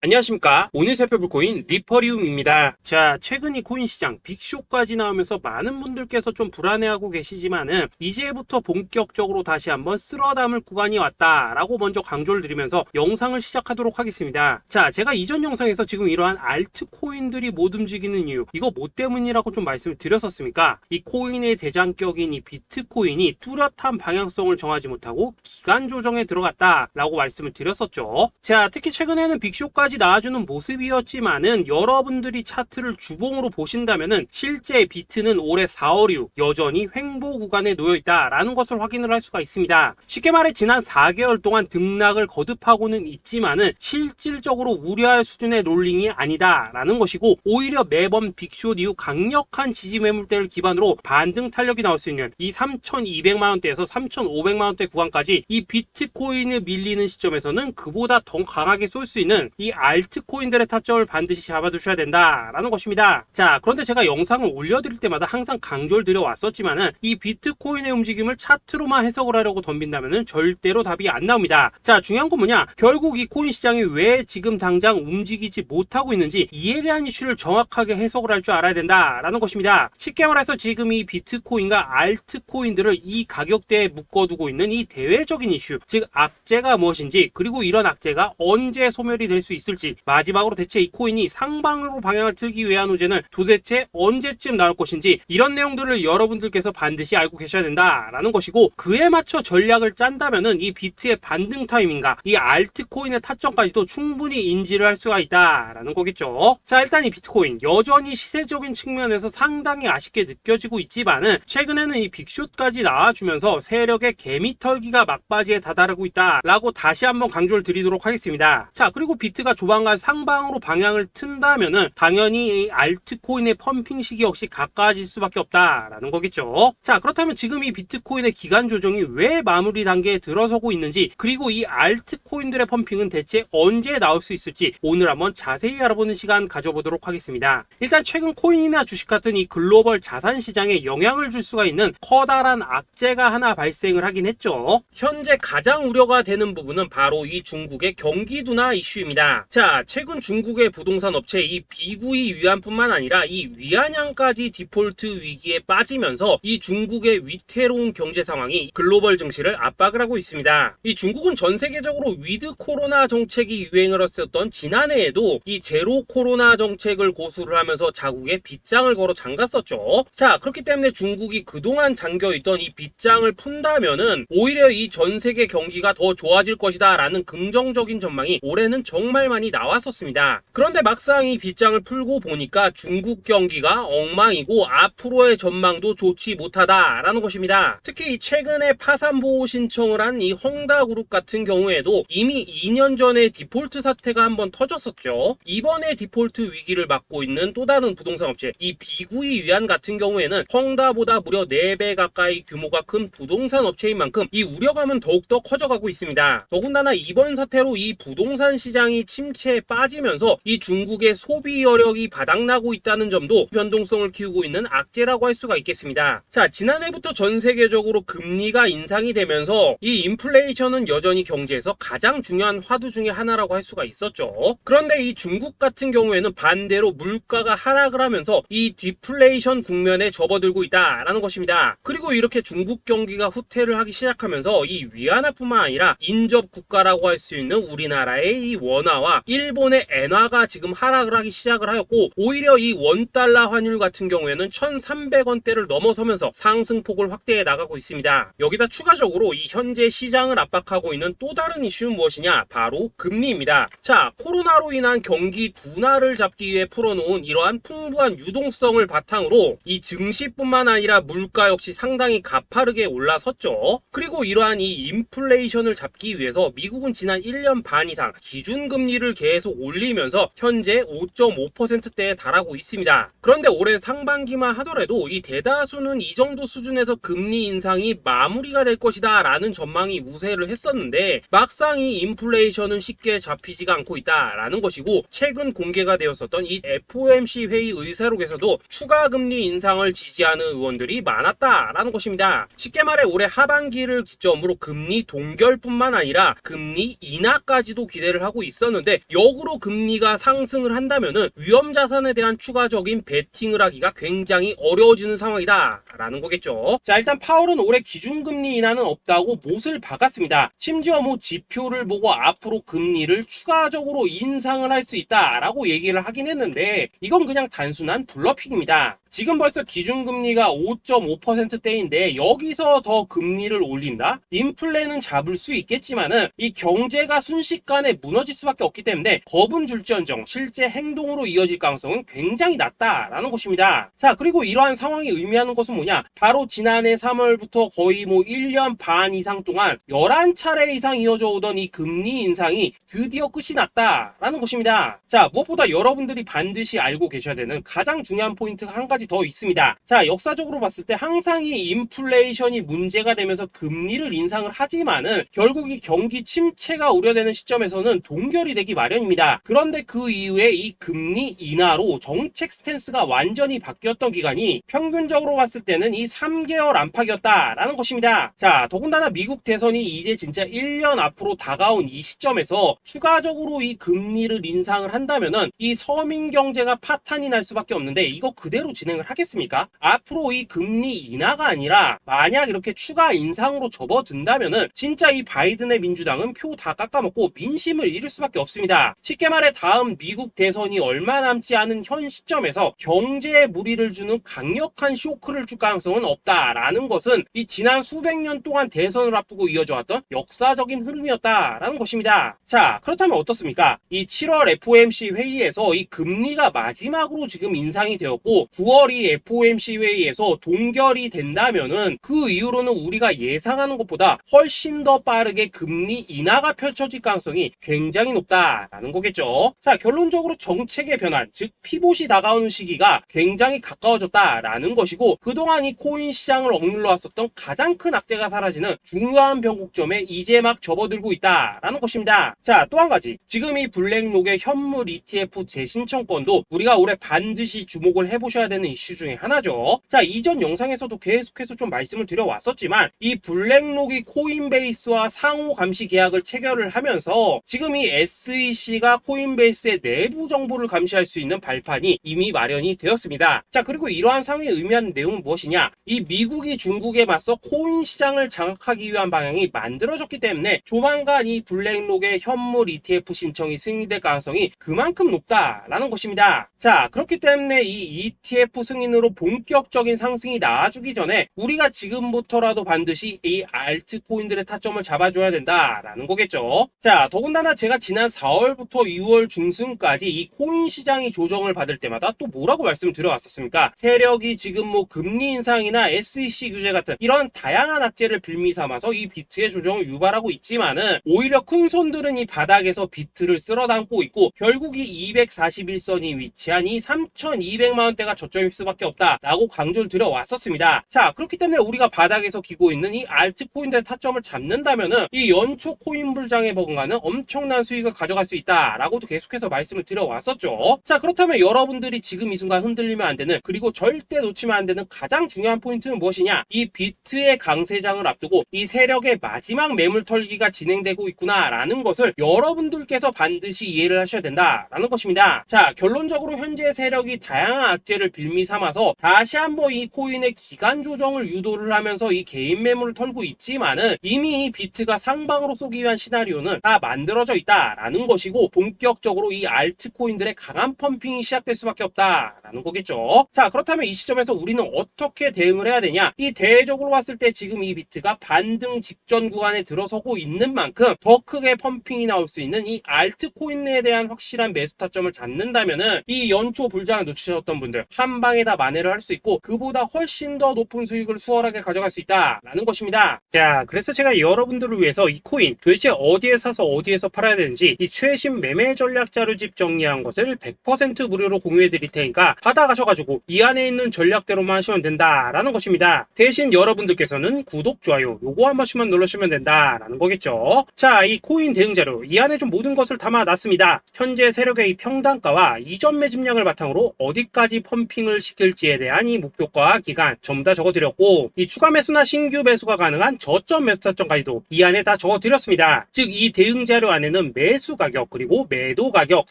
안녕하십니까. 오늘 살펴볼 코인 리퍼리움입니다. 자, 최근 이 코인 시장 빅쇼까지 나오면서 많은 분들께서 좀 불안해하고 계시지만은 이제부터 본격적으로 다시 한번 쓸어 담을 구간이 왔다라고 먼저 강조를 드리면서 영상을 시작하도록 하겠습니다. 자, 제가 이전 영상에서 지금 이러한 알트코인들이 못 움직이는 이유, 이거 뭐 때문이라고 좀 말씀을 드렸었습니까? 이 코인의 대장격인 이 비트코인이 뚜렷한 방향성을 정하지 못하고 기간 조정에 들어갔다라고 말씀을 드렸었죠. 자, 특히 최근에는 빅쇼까지 나와주는 모습이었지만은 여러분들이 차트를 주봉으로 보신다면은 실제 비트는 올해 4, 5, 6 여전히 횡보 구간에 놓여 있다라는 것을 확인을 할 수가 있습니다. 쉽게 말해 지난 4개월 동안 등락을 거듭하고는 있지만은 실질적으로 우려할 수준의 롤링이 아니다라는 것이고, 오히려 매번 빅쇼 이후 강력한 지지 매물대를 기반으로 반등 탄력이 나올 수 있는 이 3,200만 원대에서 3,500만 원대 구간까지 이 비트코인을 밀리는 시점에서는 그보다 더 강하게 쏠 수 있는 이 알트코인들의 타점을 반드시 잡아두셔야 된다라는 것입니다. 자, 그런데 제가 영상을 올려드릴 때마다 항상 강조를 드려왔었지만은 이 비트코인의 움직임을 차트로만 해석을 하려고 덤빈다면은 절대로 답이 안 나옵니다. 자, 중요한 건 뭐냐? 결국 이 코인 시장이 왜 지금 당장 움직이지 못하고 있는지 이에 대한 이슈를 정확하게 해석을 할 줄 알아야 된다라는 것입니다. 쉽게 말해서 지금 이 비트코인과 알트코인들을 이 가격대에 묶어두고 있는 이 대외적인 이슈, 즉 악재가 무엇인지, 그리고 이런 악재가 언제 소멸이 될 수 있을지, 마지막으로 대체 이 코인이 상방으로 방향을 틀기 위한 호재는 도대체 언제쯤 나올 것인지, 이런 내용들을 여러분들께서 반드시 알고 계셔야 된다라는 것이고, 그에 맞춰 전략을 짠다면은 이 비트의 반등 타이밍과 이 알트코인의 타점까지도 충분히 인지를 할 수가 있다라는 거겠죠. 자, 일단 이 비트코인 여전히 시세적인 측면에서 상당히 아쉽게 느껴지고 있지만은 최근에는 이 빅숏까지 나와주면서 세력의 개미털기가 막바지에 다다르고 있다라고 다시 한번 강조를 드리도록 하겠습니다. 자, 그리고 비트가 조만간 상방으로 방향을 튼다면은 당연히 이 알트코인의 펌핑 시기 역시 가까워질 수밖에 없다라는 거겠죠. 자, 그렇다면 지금 이 비트코인의 기간 조정이 왜 마무리 단계에 들어서고 있는지, 그리고 이 알트코인들의 펌핑은 대체 언제 나올 수 있을지 오늘 한번 자세히 알아보는 시간 가져보도록 하겠습니다. 일단 최근 코인이나 주식 같은 이 글로벌 자산 시장에 영향을 줄 수가 있는 커다란 악재가 하나 발생을 하긴 했죠. 현재 가장 우려가 되는 부분은 바로 이 중국의 경기 둔화 이슈입니다. 자, 최근 중국의 부동산 업체 이 비구이 위안뿐만 아니라 이 위안양까지 디폴트 위기에 빠지면서 이 중국의 위태로운 경제 상황이 글로벌 증시를 압박을 하고 있습니다. 이 중국은 전 세계적으로 위드 코로나 정책이 유행을 했었던 지난해에도 이 제로 코로나 정책을 고수를 하면서 자국에 빗장을 걸어 잠갔었죠. 자, 그렇기 때문에 중국이 그동안 잠겨있던 이 빗장을 푼다면은 오히려 이 전 세계 경기가 더 좋아질 것이다 라는 긍정적인 전망이 올해는 정말 많이 나왔었습니다. 그런데 막상 이 빗장을 풀고 보니까 중국 경기가 엉망이고 앞으로의 전망도 좋지 못하다라는 것입니다. 특히 최근에 파산보호 신청을 한 이 헝다그룹 같은 경우에도 이미 2년 전에 디폴트 사태가 한번 터졌었죠. 이번에 디폴트 위기를 맞고 있는 또 다른 부동산 업체 이 비구이 위안 같은 경우에는 헝다보다 무려 4배 가까이 규모가 큰 부동산 업체인 만큼 이 우려감은 더욱더 커져가고 있습니다. 더군다나 이번 사태로 이 부동산 시장이 침체에 빠지면서 이 중국의 소비 여력이 바닥나고 있다는 점도 변동성을 키우고 있는 악재라고 할 수가 있겠습니다. 자, 지난해부터 전 세계적으로 금리가 인상이 되면서 이 인플레이션은 여전히 경제에서 가장 중요한 화두 중에 하나라고 할 수가 있었죠. 그런데 이 중국 같은 경우에는 반대로 물가가 하락을 하면서 이 디플레이션 국면에 접어들고 있다라는 것입니다. 그리고 이렇게 중국 경기가 후퇴를 하기 시작하면서 이 위안화뿐만 아니라 인접 국가라고 할 수 있는 우리나라의 이 원화와 일본의 엔화가 지금 하락을 하기 시작을 하였고, 오히려 이 원달러 환율 같은 경우에는 1,300원대를 넘어서면서 상승폭을 확대해 나가고 있습니다. 여기다 추가적으로 이 현재 시장을 압박하고 있는 또 다른 이슈는 무엇이냐? 바로 금리입니다. 자, 코로나로 인한 경기 둔화를 잡기 위해 풀어놓은 이러한 풍부한 유동성을 바탕으로 이 증시뿐만 아니라 물가 역시 상당히 가파르게 올라섰죠. 그리고 이러한 이 인플레이션을 잡기 위해서 미국은 지난 1년 반 이상 기준금리를 계속 올리면서 현재 5.5%대에 달하고 있습니다. 그런데 올해 상반기만 하더라도 이 대다수는 이 정도 수준에서 금리 인상이 마무리가 될 것이다 라는 전망이 우세를 했었는데, 막상 이 인플레이션은 쉽게 잡히지가 않고 있다라는 것이고, 최근 공개가 되었었던 이 FOMC 회의 의사록에서도 추가 금리 인상을 지지하는 의원들이 많았다라는 것입니다. 쉽게 말해 올해 하반기를 기점으로 금리 동결뿐만 아니라 금리 인하까지도 기대를 하고 있었는데, 있는데 역으로 금리가 상승을 한다면은 위험 자산에 대한 추가적인 베팅을 하기가 굉장히 어려워지는 상황이다 라는 거겠죠. 자, 일단 파월은 올해 기준금리 인하는 없다고 못을 박았습니다. 심지어 뭐 지표를 보고 앞으로 금리를 추가적으로 인상을 할 수 있다라고 얘기를 하긴 했는데 이건 그냥 단순한 블러핑입니다. 지금 벌써 기준금리가 5.5%대인데 여기서 더 금리를 올린다? 인플레는 잡을 수 있겠지만은 이 경제가 순식간에 무너질 수밖에 없기 때문에 겁은 줄지언정 실제 행동으로 이어질 가능성은 굉장히 낮다라는 것입니다. 자, 그리고 이러한 상황이 의미하는 것은 뭐냐? 바로 지난해 3월부터 거의 뭐 1년 반 이상 동안 11차례 이상 이어져 오던 이 금리 인상이 드디어 끝이 났다라는 것입니다. 자, 무엇보다 여러분들이 반드시 알고 계셔야 되는 가장 중요한 포인트가 한 가지 더 있습니다. 자, 역사적으로 봤을 때 항상 이 인플레이션이 문제가 되면서 금리를 인상을 하지만은 결국 이 경기 침체가 우려되는 시점에서는 동결이 되기 마련입니다. 그런데 그 이후에 이 금리 인하로 정책 스탠스가 완전히 바뀌었던 기간이 평균적으로 봤을 때는 이 3개월 안팎이었다라는 것입니다. 자, 더군다나 미국 대선이 이제 진짜 1년 앞으로 다가온 이 시점에서 추가적으로 이 금리를 인상을 한다면은 이 서민 경제가 파탄이 날 수밖에 없는데 이거 그대로 진행을 하겠습니까? 앞으로 이 금리 인하가 아니라 만약 이렇게 추가 인상으로 접어든다면은 진짜 이 바이든의 민주당은 표 다 깎아먹고 민심을 잃을 수밖에 없습니다. 쉽게 말해 다음 미국 대선이 얼마 남지 않은 현 시점에서 경제에 무리를 주는 강력한 쇼크를 줄 가능성은 없다라는 것은 이 지난 수백 년 동안 대선을 앞두고 이어져 왔던 역사적인 흐름이었다라는 것입니다. 자, 그렇다면 어떻습니까? 이 7월 FOMC 회의에서 이 금리가 마지막으로 지금 인상이 되었고 9월 이 FOMC 회의에서 동결이 된다면은 그 이후로는 우리가 예상하는 것보다 훨씬 더 빠르게 금리 인하가 펼쳐질 가능성이 굉장히 높다라는 거겠죠. 자, 결론적으로 정책의 변환, 즉 피봇이 다가오는 시기가 굉장히 가까워졌다라는 것이고 그동안 이 코인 시장을 억눌러 왔었던 가장 큰 악재가 사라지는 중요한 변곡점에 이제 막 접어들고 있다라는 것입니다. 자, 또 한 가지, 지금 이 블랙록의 현물 ETF 재신청권도 우리가 올해 반드시 주목을 해보셔야 되는 이슈 중에 하나죠. 자, 이전 영상에서도 계속해서 좀 말씀을 드려왔었지만 이 블랙록이 코인베이스와 상호 감시 계약을 체결을 하면서 지금 이 SEC가 코인베이스의 내부 정보를 감시할 수 있는 발판이 이미 마련이 되었습니다. 자, 그리고 이러한 상황이 의미하는 내용은 무엇이냐? 이 미국이 중국에 맞서 코인 시장을 장악하기 위한 방향이 만들어졌기 때문에 조만간 이 블랙록의 현물 ETF 신청이 승인될 가능성이 그만큼 높다라는 것입니다. 자, 그렇기 때문에 이 ETF 승인으로 본격적인 상승이 나와주기 전에 우리가 지금부터라도 반드시 이 알트코인들의 타점을 잡아줘야 된다라는 거겠죠. 자, 더군다나 제가 지난 4월부터 6월 중순까지 이 코인 시장이 조정을 받을 때마다 또 뭐라고 말씀을 드려왔었습니까? 세력이 지금 뭐 금리 인상이나 SEC 규제 같은 이런 다양한 악재를 빌미 삼아서 이 비트의 조정을 유발하고 있지만은 오히려 큰 손들은 이 바닥에서 비트를 쓸어 담고 있고 결국 이 241선이 위치한 이 3,200만 원대가 저점일 수밖에 없다라고 강조를 드려왔었습니다. 자, 그렇기 때문에 우리가 바닥에서 기고 있는 이 알트코인들의 타점을 잡는다면은 이 연초 코인 불장에 버금가는 엄청난 수익을 가져갈 수 있다라고도 계속해서 말씀을 드려왔었죠. 자, 그렇다면 여러분들이 지금 이 순간 흔들리면 안 되는, 그리고 절대 놓치면 안 되는 가장 중요한 포인트는 무엇이냐? 이 비트의 강세장을 앞두고 이 세력의 마지막 매물 털기가 진행되고 있구나라는 것을 여러분들께서 반드시 이해를 하셔야 된다라는 것입니다. 자, 결론적으로 현재 세력이 다양한 악재를 빌미 삼아서 다시 한번 이 코인의 기간 조정을 유도를 하면서 이 개인 매물을 털고 있지만은 이미 이 비트가 상방으로 쏘기 위한 시나리오는 다 만들어져 있다라는 것이고 본격적으로 이 알트코인들의 강한 펌핑이 시작될 수밖에 없다라는 거겠죠. 자, 그렇다면 이 시점에서 우리는 어떻게 대응을 해야 되냐? 이 대외적으로 봤을 때 지금 이 비트가 반등 직전 구간에 들어서고 있는 만큼 더 크게 펌핑이 나올 수 있는 이 알트코인에 대한 확실한 매수 타점을 잡는다면은 이 연초 불장을 놓치셨던 분들 한 방에 다 만회를 할 수 있고 그보다 훨씬 더 높은 수익을 수월하게 가져갈 수 있다라는 것입니다. 자, 그래서 제가 여러분들을 위해서 이 코인 도대체 어디에 사서 어디에서 팔아야 되는지 이 최신 매매 전략 자료집 정리한 것을 100% 무료로 공유해 드릴 테니까 받아가셔가지고 이 안에 있는 전략대로만 하시면 된다라는 것입니다. 대신 여러분들께서는 구독, 좋아요 요거 한 번씩만 눌러주시면 된다라는 거겠죠. 자, 이 코인 대응 자료 이 안에 좀 모든 것을 담아놨습니다. 현재 세력의 이 평단가와 이전 매집량을 바탕으로 어디까지 펌핑을 상승을 시킬지에 대한 이 목표가 기간 전부 다 적어드렸고, 이 추가 매수나 신규 매수가 가능한 저점 매수 타점까지도 이 안에 다 적어드렸습니다. 즉 이 대응 자료 안에는 매수 가격 그리고 매도 가격,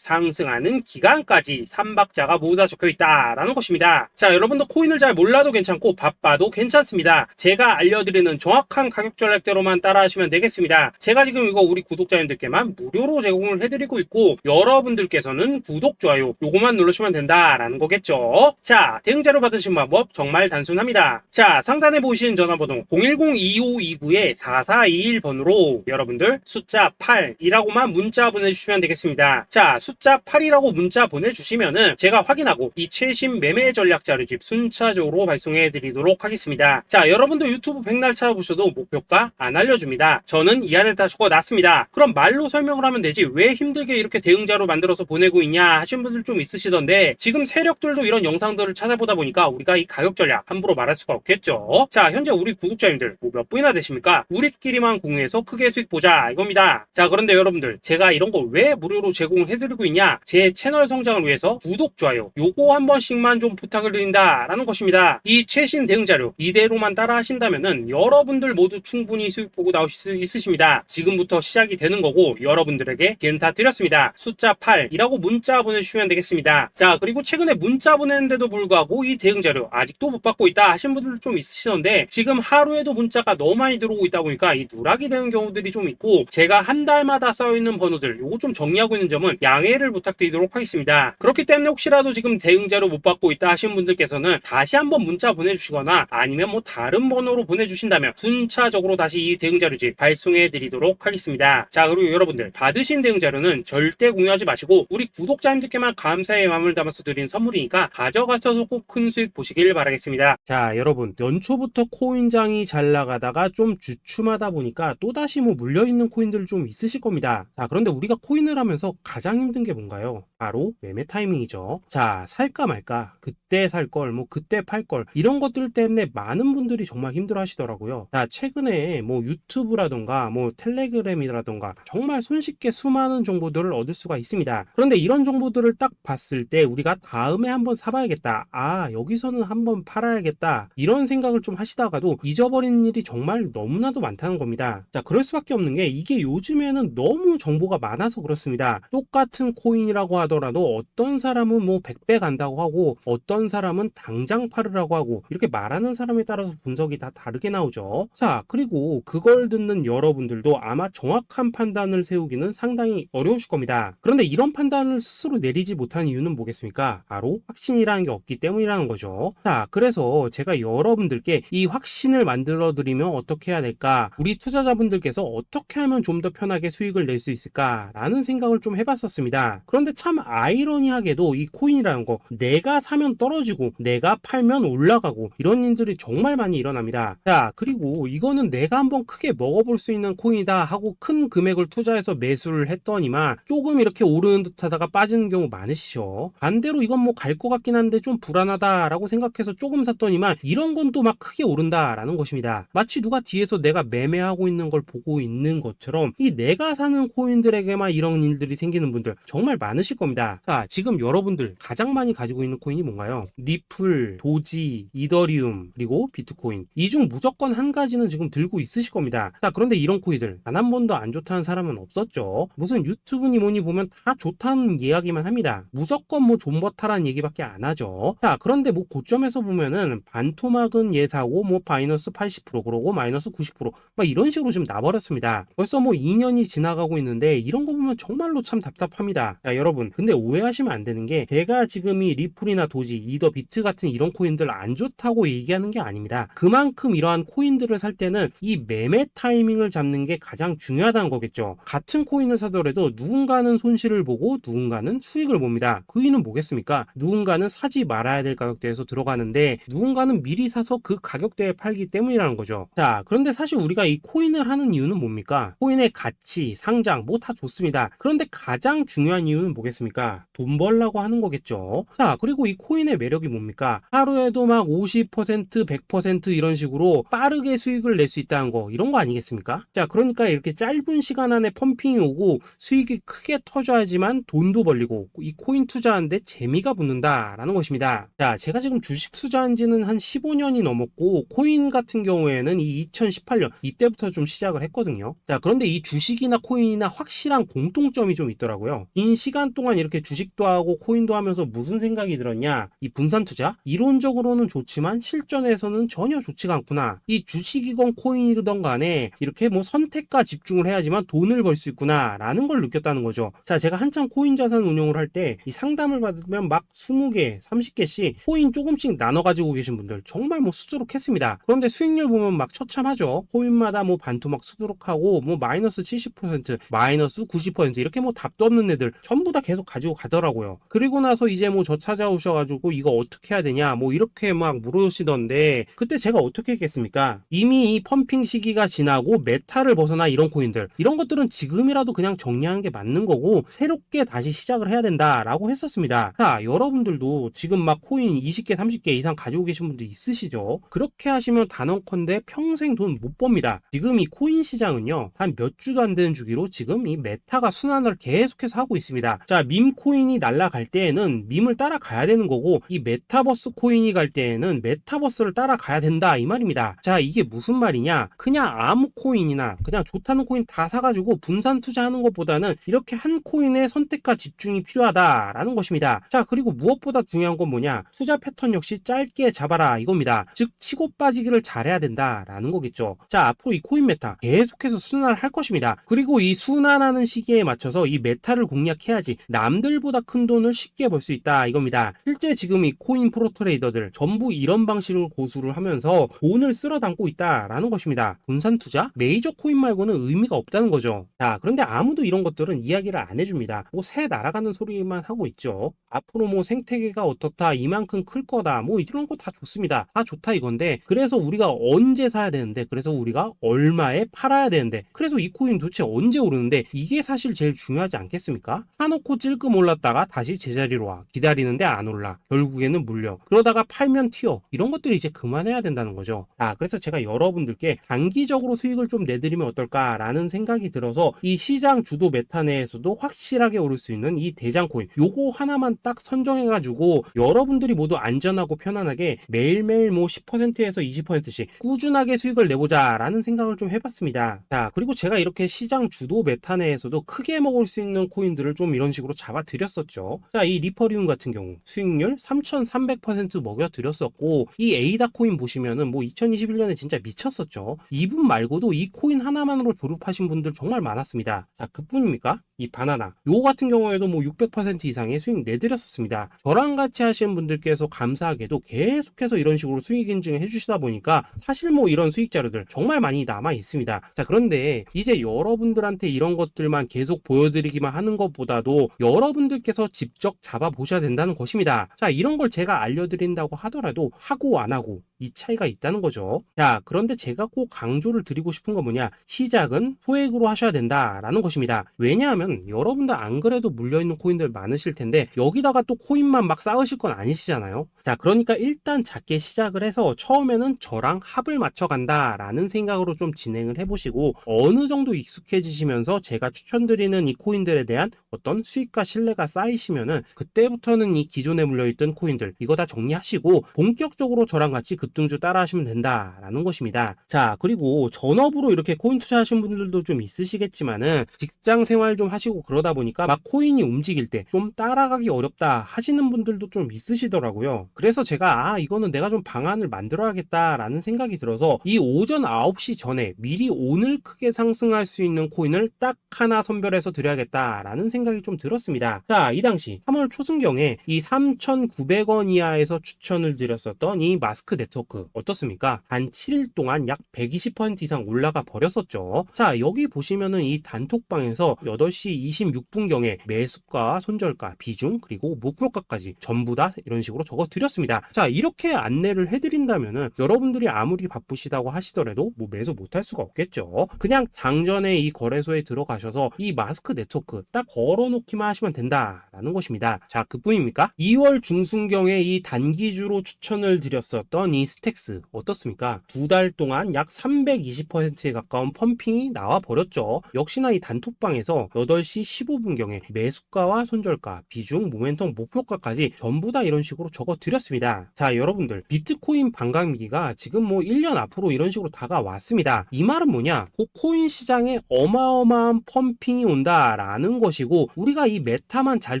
상승하는 기간까지 3박자가 모두 다 적혀있다라는 것입니다. 자, 여러분도 코인을 잘 몰라도 괜찮고 바빠도 괜찮습니다. 제가 알려드리는 정확한 가격 전략대로만 따라하시면 되겠습니다. 제가 지금 이거 우리 구독자님들께만 무료로 제공을 해드리고 있고, 여러분들께서는 구독, 좋아요 요거만 누르시면 된다라는 거겠죠. 자, 대응 자료 받으신 방법 정말 단순합니다. 자, 상단에 보이시는 전화번호 010-2529-4421번으로 여러분들 숫자 8이라고만 문자 보내주시면 되겠습니다. 자, 숫자 8이라고 문자 보내주시면은 제가 확인하고 이 최신 매매 전략 자료집 순차적으로 발송해 드리도록 하겠습니다. 자, 여러분도 유튜브 백날 찾아보셔도 목표가 안 알려줍니다. 저는 이 안에 다 적어놨습니다. 그럼 말로 설명을 하면 되지 왜 힘들게 이렇게 대응 자료 만들어서 보내고 있냐 하신 분들 좀 있으시던데, 지금 세력들도 이런 영상들을 찾아보다 보니까 우리가 이 가격 전략 함부로 말할 수가 없겠죠. 자, 현재 우리 구독자님들 몇 분이나 되십니까? 우리끼리만 공유해서 크게 수익 보자 이겁니다. 자, 그런데 여러분들 제가 이런 거 왜 무료로 제공을 해드리고 있냐, 제 채널 성장을 위해서 구독, 좋아요 요거 한 번씩만 좀 부탁을 드린다 라는 것입니다. 이 최신 대응 자료 이대로만 따라 하신다면은 여러분들 모두 충분히 수익 보고 나오실 수 있으십니다. 지금부터 시작이 되는 거고 여러분들에게 기회는 다 드렸습니다. 숫자 8이라고 문자 보내주시면 되겠습니다. 자, 그리고 최근에 문자 보냈는데도 불구하고 이 대응 자료 아직도 못 받고 있다 하신 분들 좀 있으시던데, 지금 하루에도 문자가 너무 많이 들어오고 있다 보니까 이 누락이 되는 경우들이 좀 있고, 제가 한 달마다 쌓여있는 번호들 요거 좀 정리하고 있는 점은 양해를 부탁드리도록 하겠습니다. 그렇기 때문에 혹시라도 지금 대응 자료 못 받고 있다 하신 분들께서는 다시 한번 문자 보내주시거나 아니면 뭐 다른 번호로 보내주신다면 순차적으로 다시 이 대응 자료집 발송해 드리도록 하겠습니다. 자, 그리고 여러분들 받으신 대응 자료는 절대 공유하지 마시고 우리 구독자님들께만 감사의 마음을 담아서 드린 선물이니까 가져가셔서 꼭 큰 수익 보시길 바라겠습니다. 자, 여러분 연초부터 코인장이 잘 나가다가 좀 주춤하다 보니까 또다시 뭐 물려있는 코인들 좀 있으실 겁니다. 자, 그런데 우리가 코인을 하면서 가장 힘든 게 뭔가요? 바로 매매 타이밍이죠. 자, 살까 말까, 그때 살 걸, 뭐 그때 팔 걸, 이런 것들 때문에 많은 분들이 정말 힘들어 하시더라고요. 자, 최근에 뭐 유튜브라던가 뭐 텔레그램이라던가 정말 손쉽게 수많은 정보들을 얻을 수가 있습니다. 그런데 이런 정보들을 딱 봤을 때 우리가 다음에 한번 사봐야겠다, 아 여기서는 한번 팔아야겠다, 이런 생각을 좀 하시다가도 잊어버리는 일이 정말 너무나도 많다는 겁니다. 자, 그럴 수밖에 없는 게 이게 요즘에는 너무 정보가 많아서 그렇습니다. 똑같은 코인이라고 하더라도 어떤 사람은 뭐 100배 간다고 하고 어떤 사람은 당장 팔으라고 하고, 이렇게 말하는 사람에 따라서 분석이 다 다르게 나오죠. 자, 그리고 그걸 듣는 여러분들도 아마 정확한 판단을 세우기는 상당히 어려우실 겁니다. 그런데 이런 판단을 스스로 내리지 못한 이유는 뭐겠습니까? 바로 확신이라는 게 없기 때문이라는 거죠. 자, 그래서 제가 여러분들께 이 확신을 만들어 드리면 어떻게 해야 될까, 우리 투자자분들께서 어떻게 하면 좀 더 편하게 수익을 낼 수 있을까 라는 생각을 좀 해봤었습니다. 그런데 참 아이러니하게도 이 코인이라는 거 내가 사면 떨어지고 내가 팔면 올라가고 이런 일들이 정말 많이 일어납니다. 자, 그리고 이거는 내가 한번 크게 먹어볼 수 있는 코인이다 하고 큰 금액을 투자해서 매수를 했더니만 조금 이렇게 오르는 듯 하다가 빠지는 경우 많으시죠. 반대로 이건 뭐 갈 것 같긴 한데 좀 불안하다 라고 생각해서 조금 샀더니만 이런 건 또 막 크게 오른다 라는 것입니다. 마치 누가 뒤에서 내가 매매하고 있는 걸 보고 있는 것처럼 이 내가 사는 코인들에게만 이런 일들이 생기는 분들 정말 많으실 겁니다. 자, 지금 여러분들 가장 많이 가지고 있는 코인이 뭔가요? 리플, 도지, 이더리움, 그리고 비트코인. 이 중 무조건 한 가지는 지금 들고 있으실 겁니다. 자, 그런데 이런 코인들 단 한 번도 안 좋다는 사람은 없었죠. 무슨 유튜브니 뭐니 보면 다 좋다는 이야기만 합니다. 무조건 뭐 존버타라는 얘기밖에 안 하죠. 자, 그런데 뭐 고점에서 보면은 반토막은 예사고 뭐 마이너스 80% 그러고 마이너스 90%막 이런 식으로 지금 나버렸습니다. 벌써 뭐 2년이 지나가고 있는데 이런 거 보면 정말로 참 답답합니다. 자, 여러분 근데 오해하시면 안 되는 게 제가 지금 이 리플이나 도지, 이더, 비트 같은 이런 코인들 안 좋다고 얘기하는 게 아닙니다. 그만큼 이러한 코인들을 살 때는 이 매매 타이밍을 잡는 게 가장 중요하다는 거겠죠. 같은 코인을 사더라도 누군가는 손실을 보고 누군가는 수익을 봅니다. 그 이유는 뭐겠습니까? 누군가는 사지 말아야 될 가격대에서 들어가는데 누군가는 미리 사서 그 가격대에 팔기 때문이라는 거죠. 자, 그런데 사실 우리가 이 코인을 하는 이유는 뭡니까? 코인의 가치, 상장 뭐 다 좋습니다. 그런데 가장 중요한 이유는 뭐겠습니까? 아니겠습니까? 돈 벌라고 하는 거겠죠. 자, 그리고 이 코인의 매력이 뭡니까? 하루에도 막 50%, 100% 이런 식으로 빠르게 수익을 낼 수 있다는 거, 이런 거 아니겠습니까? 자, 그러니까 이렇게 짧은 시간 안에 펌핑이 오고 수익이 크게 터져야지만 돈도 벌리고 이 코인 투자하는데 재미가 붙는다라는 것입니다. 자, 제가 지금 주식 투자한 지는 한 15년이 넘었고 코인 같은 경우에는 이 2018년 이때부터 좀 시작을 했거든요. 자, 그런데 이 주식이나 코인이나 확실한 공통점이 좀 있더라고요. 긴 시간 동안 이렇게 주식도 하고 코인도 하면서 무슨 생각이 들었냐? 이 분산 투자? 이론적으로는 좋지만 실전에서는 전혀 좋지가 않구나. 이 주식이건 코인이든 간에 이렇게 뭐 선택과 집중을 해야지만 돈을 벌 수 있구나 라는 걸 느꼈다는 거죠. 자, 제가 한참 코인 자산 운용을 할 때 이 상담을 받으면 막 20개, 30개씩 코인 조금씩 나눠 가지고 계신 분들 정말 뭐 수두룩했습니다. 그런데 수익률 보면 막 처참하죠. 코인마다 뭐 반토막 수두룩하고 뭐 마이너스 70%, 마이너스 90% 이렇게 뭐 답도 없는 애들 전부 다 계속 가지고 가더라고요. 그리고 나서 이제 뭐 저 찾아오셔가지고 이거 어떻게 해야 되냐 뭐 이렇게 막 물으시던데 그때 제가 어떻게 했겠습니까? 이미 이 펌핑 시기가 지나고 메타를 벗어나 이런 코인들 이런 것들은 지금이라도 그냥 정리하는 게 맞는 거고 새롭게 다시 시작을 해야 된다라고 했었습니다. 자, 여러분들도 지금 막 코인 20개, 30개 이상 가지고 계신 분들 있으시죠? 그렇게 하시면 단언컨대 평생 돈 못 법니다. 지금 이 코인 시장은요 한 몇 주도 안 되는 주기로 지금 이 메타가 순환을 계속해서 하고 있습니다. 자, 밈 코인이 날아갈 때에는 밈을 따라가야 되는 거고 이 메타버스 코인이 갈 때에는 메타버스를 따라가야 된다 이 말입니다. 자, 이게 무슨 말이냐? 그냥 아무 코인이나 그냥 좋다는 코인 다 사가지고 분산 투자하는 것보다는 이렇게 한 코인의 선택과 집중이 필요하다라는 것입니다. 자, 그리고 무엇보다 중요한 건 뭐냐? 투자 패턴 역시 짧게 잡아라 이겁니다. 즉 치고 빠지기를 잘해야 된다라는 거겠죠. 자, 앞으로 이 코인 메타 계속해서 순환할 것입니다. 그리고 이 순환하는 시기에 맞춰서 이 메타를 공략해야지 남들보다 큰 돈을 쉽게 벌 수 있다 이겁니다. 실제 지금 이 코인 프로 트레이더들 전부 이런 방식으로 고수를 하면서 돈을 쓸어 담고 있다라는 것입니다. 분산 투자? 메이저 코인 말고는 의미가 없다는 거죠. 자, 그런데 아무도 이런 것들은 이야기를 안 해줍니다. 뭐 새 날아가는 소리만 하고 있죠. 앞으로 뭐 생태계가 어떻다, 이만큼 클 거다, 뭐 이런 거 다 좋습니다. 다 좋다 이건데 그래서 우리가 언제 사야 되는데 그래서 우리가 얼마에 팔아야 되는데 그래서 이 코인 도대체 언제 오르는데 이게 사실 제일 중요하지 않겠습니까? 사놓고 찔끔 올랐다가 다시 제자리로 와 기다리는데 안 올라 결국에는 물려 그러다가 팔면 튀어 이런 것들이 이제 그만해야 된다는 거죠. 그래서 제가 여러분들께 단기적으로 수익을 좀 내드리면 어떨까라는 생각이 들어서 이 시장 주도 메타 내에서도 확실하게 오를 수 있는 이 대장 코인 요거 하나만 딱 선정해가지고 여러분들이 모두 안전하고 편안하게 매일매일 뭐 10%에서 20%씩 꾸준하게 수익을 내보자 라는 생각을 좀 해봤습니다. 자, 그리고 제가 이렇게 시장 주도 메타 내에서도 크게 먹을 수 있는 코인들을 좀 이런 식으로 잡아드렸었죠. 자, 이 리퍼리움 같은 경우 수익률 3300% 먹여드렸었고 이 에이다 코인 보시면은 뭐 2021년에 진짜 미쳤었죠. 이분 말고도 이 코인 하나만으로 졸업하신 분들 정말 많았습니다. 자, 그뿐입니까? 이 바나나 요거 같은 경우에도 뭐 600% 이상의 수익 내드렸었습니다. 저랑 같이 하시는 분들께서 감사하게도 계속해서 이런 식으로 수익 인증을 해주시다 보니까 사실 뭐 이런 수익 자료들 정말 많이 남아 있습니다. 자, 그런데 이제 여러분들한테 이런 것들만 계속 보여드리기만 하는 것보다도 여러분들께서 직접 잡아보셔야 된다는 것입니다. 자, 이런 걸 제가 알려드린다고 하더라도 하고 안 하고 이 차이가 있다는 거죠. 자, 그런데 제가 꼭 강조를 드리고 싶은 건 뭐냐? 시작은 소액으로 하셔야 된다라는 것입니다. 왜냐하면 여러분들 안 그래도 물려있는 코인들 많으실 텐데 여기다가 또 코인만 막 쌓으실 건 아니시잖아요. 자, 그러니까 일단 작게 시작을 해서 처음에는 저랑 합을 맞춰간다 라는 생각으로 좀 진행을 해보시고 어느 정도 익숙해지시면서 제가 추천드리는 이 코인들에 대한 어떤 수익과 신뢰가 쌓이시면은 그때부터는 이 기존에 물려있던 코인들 이거 다 정리하시고 본격적으로 저랑 같이 급등주 따라 하시면 된다라는 것입니다. 자, 그리고 전업으로 이렇게 코인 투자하신 분들도 좀 있으시겠지만은 직장 생활 좀 하시고 그러다 보니까 막 코인이 움직일 때 좀 따라가기 어렵다 하시는 분들도 좀 있으시더라고요. 그래서 제가 이거는 내가 좀 방안을 만들어야겠다라는 생각이 들어서 이 오전 9시 전에 미리 오늘 크게 상승할 수 있는 코인을 딱 하나 선별해서 드려야겠다라는 생각이 좀 들었습니다. 자, 이 당시 3월 초순경에 이 3,900원 이하에서 추천을 드렸었던 이 마스크 네트워크 네트워크 어떻습니까? 단 7일 동안 약 120% 이상 올라가 버렸었죠. 자, 여기 보시면은 이 단톡방에서 8시 26분경에 매수가, 손절가, 비중, 그리고 목표가까지 전부 다 이런 식으로 적어 드렸습니다. 자, 이렇게 안내를 해드린다면은 여러분들이 아무리 바쁘시다고 하시더라도 뭐 매수 못할 수가 없겠죠. 그냥 장전에 이 거래소에 들어가셔서 이 마스크 네트워크 딱 걸어놓기만 하시면 된다라는 것입니다. 자, 그뿐입니까? 2월 중순경에 이 단기주로 추천을 드렸었던 이 스택스 어떻습니까? 2달 동안 약 320%에 가까운 펌핑이 나와 버렸죠. 역시나 이 단톡방에서 8시 15분경에 매수가와 손절가, 비중, 모멘텀, 목표가까지 전부 다 이런 식으로 적어 드렸습니다. 자, 여러분들 비트코인 반감기가 지금 뭐 1년 앞으로 이런 식으로 다가왔습니다. 이 말은 뭐냐? 그 코인 시장에 어마어마한 펌핑이 온다라는 것이고, 우리가 이 메타만 잘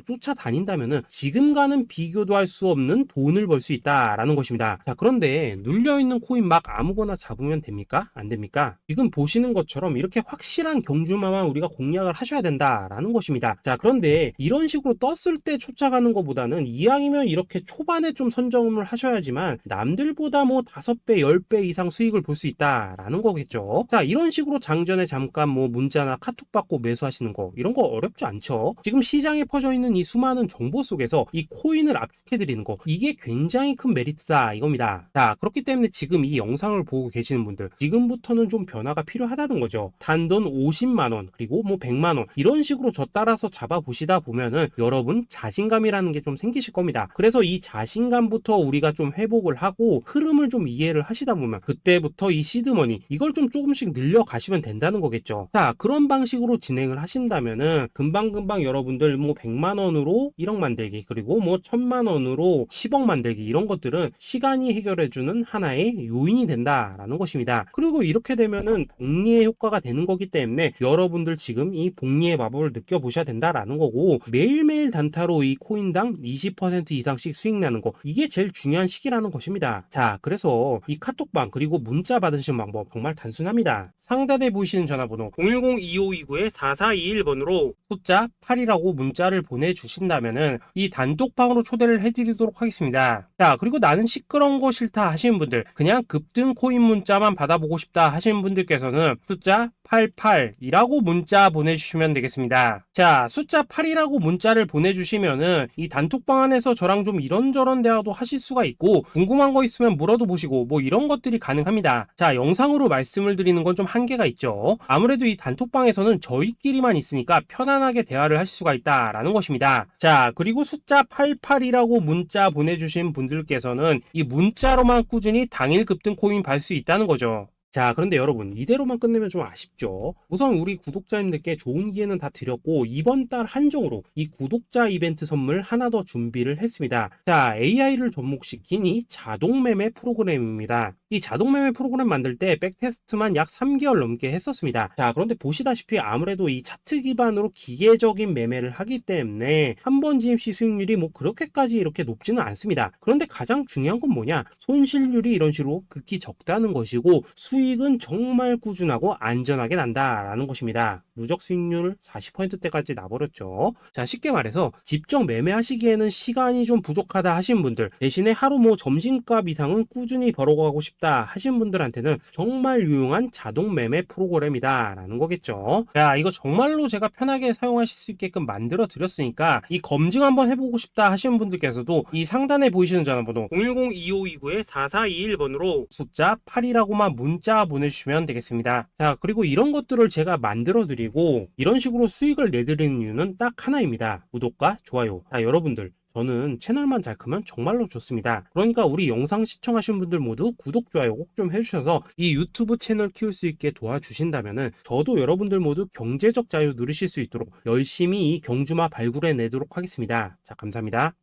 쫓아다닌다면은 지금과는 비교도 할 수 없는 돈을 벌 수 있다라는 것입니다. 자, 그런데 눌려있는 코인 막 아무거나 잡으면 됩니까? 안 됩니까? 지금 보시는 것처럼 이렇게 확실한 경주마만 우리가 공략을 하셔야 된다라는 것입니다. 자, 그런데 이런 식으로 떴을 때 쫓아가는 것보다는 이왕이면 이렇게 초반에 좀 선점을 하셔야지만 남들보다 뭐 5배, 10배 이상 수익을 볼 수 있다라는 거겠죠. 자, 이런 식으로 장전에 잠깐 뭐 문자나 카톡 받고 매수하시는 거, 이런 거 어렵지 않죠. 지금 시장에 퍼져 있는 이 수많은 정보 속에서 이 코인을 압축해드리는 거, 이게 굉장히 큰 메리트다 이겁니다. 자, 그렇기 때문에 지금 이 영상을 보고 계시는 분들, 지금부터는 좀 변화가 필요하다는 거죠. 단돈 50만원, 그리고 뭐 100만원, 이런 식으로 저 따라서 잡아보시다 보면은 여러분 자신감이라는 게 좀 생기실 겁니다. 그래서 이 자신감부터 우리가 좀 회복을 하고 흐름을 좀 이해를 하시다 보면 그때부터 이 시드머니, 이걸 좀 조금씩 늘려가시면 된다는 거겠죠. 자, 그런 방식으로 진행을 하신다면은 금방금방 여러분들 뭐 100만원으로 1억 만들기, 그리고 뭐 1000만원으로 10억 만들기, 이런 것들은 시간이 해결해주는 하나의 요인이 된다라는 것입니다. 그리고 이렇게 되면은 복리의 효과가 되는 거기 때문에 여러분들 지금 이 복리의 마법을 느껴보셔야 된다라는 거고, 매일매일 단타로 이 코인당 20% 이상씩 수익 나는 거, 이게 제일 중요한 시기라는 것입니다. 자, 그래서 이 카톡방 그리고 문자 받으시는 방법 정말 단순합니다. 상단에 보이시는 전화번호 010-2529-4421번으로 숫자 8이라고 문자를 보내주신다면은 이 단톡방으로 초대를 해드리도록 하겠습니다. 자, 그리고 나는 시끄러운 거 싫다 하시는 분들, 그냥 급등 코인 문자만 받아보고 싶다 하시는 분들께서는 숫자 88이라고 문자 보내주시면 되겠습니다. 자, 숫자 8이라고 문자를 보내주시면은 이 단톡방 안에서 저랑 좀 이런저런 대화도 하실 수가 있고, 궁금한 거 있으면 물어도 보시고 뭐 이런 것들이 가능합니다. 자, 영상으로 말씀을 드리는 건 좀 한계가 있죠. 아무래도 이 단톡방에서는 저희끼리만 있으니까 편안하게 대화를 하실 수가 있다라는 것입니다. 자, 그리고 숫자 88이라고 문자 보내주신 분들께서는 이 문자로만 꾸준히 당일 급등 코인 받을 수 있다는 거죠. 자, 그런데 여러분, 이대로만 끝내면 좀 아쉽죠. 우선 우리 구독자님들께 좋은 기회는 다 드렸고, 이번 달 한정으로 이 구독자 이벤트 선물 하나 더 준비를 했습니다. 자, AI를 접목시킨 이 자동 매매 프로그램입니다. 이 자동 매매 프로그램 만들 때 백테스트만 약 3개월 넘게 했었습니다. 자, 그런데 보시다시피 아무래도 이 차트 기반으로 기계적인 매매를 하기 때문에 한 번 GMC 수익률이 뭐 그렇게까지 이렇게 높지는 않습니다. 그런데 가장 중요한 건 뭐냐? 손실률이 이런 식으로 극히 적다는 것이고, 수익은 정말 꾸준하고 안전하게 난다라는 것입니다. 누적 수익률 40%대까지 나버렸죠. 자, 쉽게 말해서 직접 매매하시기에는 시간이 좀 부족하다 하신 분들, 대신에 하루 뭐 점심값 이상은 꾸준히 벌어가고 싶다 하신 분들한테는 정말 유용한 자동 매매 프로그램이다 라는 거겠죠. 자, 이거 정말로 제가 편하게 사용하실 수 있게끔 만들어 드렸으니까 이 검증 한번 해보고 싶다 하시는 분들께서도 이 상단에 보이시는 전화번호 010-2529-4421번으로 숫자 8이라고만 문자 보내주시면 되겠습니다. 자, 그리고 이런 것들을 제가 만들어 드리고 이런 식으로 수익을 내드리는 이유는 딱 하나입니다. 구독과 좋아요. 자, 여러분들, 저는 채널만 잘 크면 정말로 좋습니다. 그러니까 우리 영상 시청하신 분들 모두 구독, 좋아요 꼭 좀 해주셔서 이 유튜브 채널 키울 수 있게 도와주신다면은 저도 여러분들 모두 경제적 자유 누리실 수 있도록 열심히 이 경주마 발굴해 내도록 하겠습니다. 자, 감사합니다.